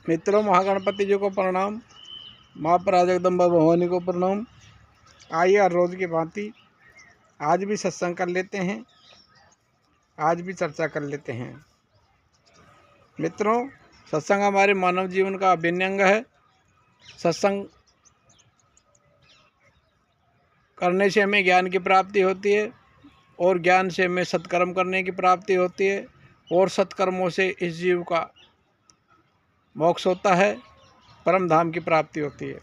मित्रों, महागणपति जी को प्रणाम, माँ पराजगदम्बा भवानी को प्रणाम। आइए हर रोज़ की भांति आज भी सत्संग कर लेते हैं, आज भी चर्चा कर लेते हैं। मित्रों, सत्संग हमारे मानव जीवन का अभिन्न अंग है। सत्संग करने से हमें ज्ञान की प्राप्ति होती है और ज्ञान से हमें सत्कर्म करने की प्राप्ति होती है और सत्कर्मों से इस जीव का मोक्ष होता है, परम धाम की प्राप्ति होती है।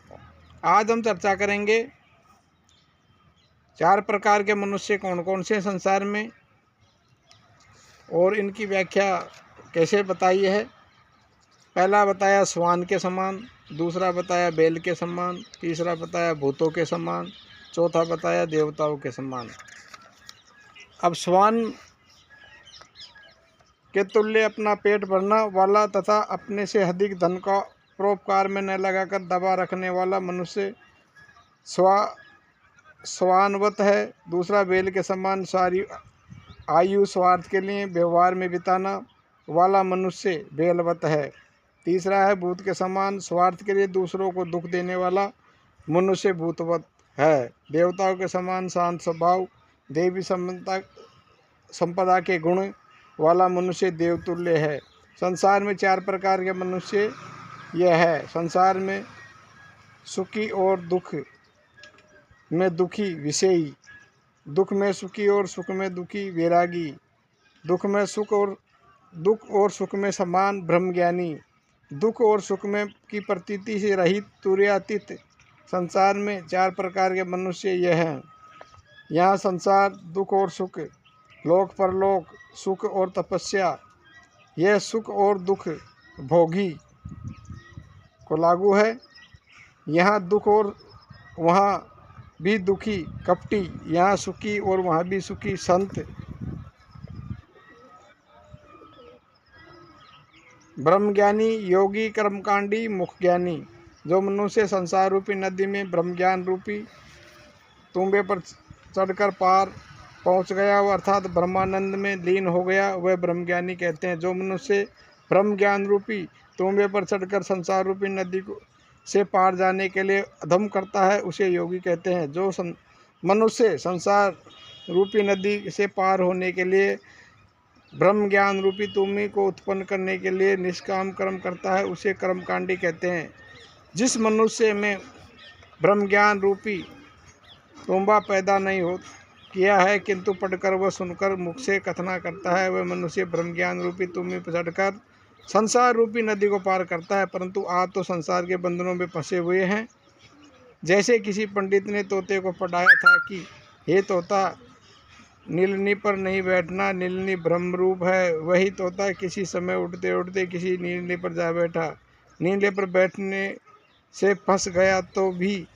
आज हम चर्चा करेंगे 4 प्रकार के मनुष्य कौन कौन से संसार में और इनकी व्याख्या कैसे बताई है। पहला बताया श्वान के समान, दूसरा बताया बैल के समान, तीसरा बताया भूतों के समान, चौथा बताया देवताओं के समान। अब श्वान के तुल्य अपना पेट भरना वाला तथा अपने से अधिक धन का परोपकार में न लगाकर दबा रखने वाला मनुष्य स्वानवत है। दूसरा बैल के समान सारी आयु स्वार्थ के लिए व्यवहार में बिताना वाला मनुष्य बैलवत है। तीसरा है भूत के समान स्वार्थ के लिए दूसरों को दुख देने वाला मनुष्य भूतवत है। देवताओं के समान शांत स्वभाव देवी संपदा के गुण वाला मनुष्य देवतुल्य है। संसार में 4 प्रकार के मनुष्य यह है। संसार में सुखी और दुख में दुखी विषयी, दुख में सुखी और सुख में दुखी वैरागी, दुख और सुख में समान ब्रह्मज्ञानी, दुख और सुख में की प्रतीति से रहित तुर्यातीत। संसार में 4 प्रकार के मनुष्य यह हैं। यहाँ संसार, दुख और सुख, लोक परलोक, सुख और तपस्या, यह सुख और दुख भोगी को लागू है। यहाँ दुख और वहाँ भी दुखी कपटी, यहाँ सुखी और वहाँ भी सुखी संत, ब्रह्मज्ञानी, योगी, कर्मकांडी, मुखज्ञानी। जो मनुष्य संसार रूपी नदी में ब्रह्मज्ञान रूपी तुंबे पर चढ़कर पार पहुँच गया, वह अर्थात ब्रह्मानंद में लीन हो गया, वह ब्रह्मज्ञानी कहते हैं। जो मनुष्य ब्रह्मज्ञान रूपी तुंबे पर चढ़कर संसार रूपी नदी से पार जाने के लिए अधम करता है, उसे योगी कहते हैं। जो मनुष्य संसार रूपी नदी से पार होने के लिए ब्रह्म ज्ञान रूपी तुमी को उत्पन्न करने के लिए निष्काम कर्म करता है, उसे कर्मकांडी कहते हैं। जिस मनुष्य में ब्रह्म ज्ञान रूपी तुम्बा पैदा नहीं हो किया है किंतु पढ़कर व सुनकर मुख से कथना करता है, वह मनुष्य ब्रह्म ज्ञान रूपी तुमी पर चढ़कर संसार रूपी नदी को पार करता है, परंतु आज तो संसार के बंधनों में फंसे हुए हैं। जैसे किसी पंडित ने तोते को पढ़ाया था कि हे तोता, नीलनी पर नहीं बैठना, नीलनी ब्रह्म रूप है। वही तोता किसी समय उठते उठते किसी नीलनी पर जा बैठा, नीले पर बैठने से फंस गया तो भी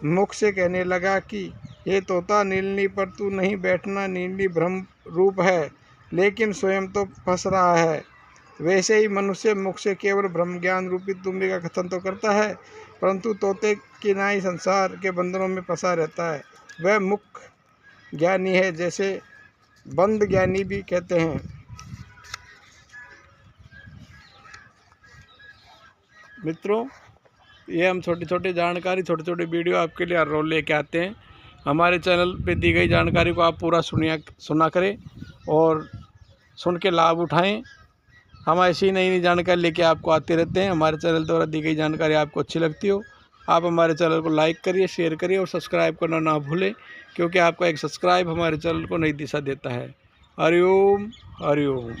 मुख से कहने लगा कि हे तोता, नीलनी पर तू नहीं बैठना, नीली ब्रह्म रूप है, लेकिन स्वयं तो फंस रहा है। वैसे ही मनुष्य मुख से केवल ब्रह्म ज्ञान रूपी तुम्बे का कथन तो करता है, परंतु तोते की नाई संसार के बंधनों में फंसा रहता है। वह मुख ज्ञानी है, जैसे बंद ज्ञानी भी कहते हैं। मित्रों, ये हम छोटी छोटी जानकारी, छोटे छोटे वीडियो आपके लिए हर रोज लेके आते हैं। हमारे चैनल पे दी गई जानकारी को आप पूरा सुना करें और सुन के लाभ उठाएं। हम ऐसी नई नई जानकारी लेके आपको आते रहते हैं। हमारे चैनल द्वारा दी गई जानकारी आपको अच्छी लगती हो, आप हमारे चैनल को लाइक करिए, शेयर करिए और सब्सक्राइब करना ना भूलें, क्योंकि आपका एक सब्सक्राइब हमारे चैनल को नई दिशा देता है। हरि ओम, हरि ओम।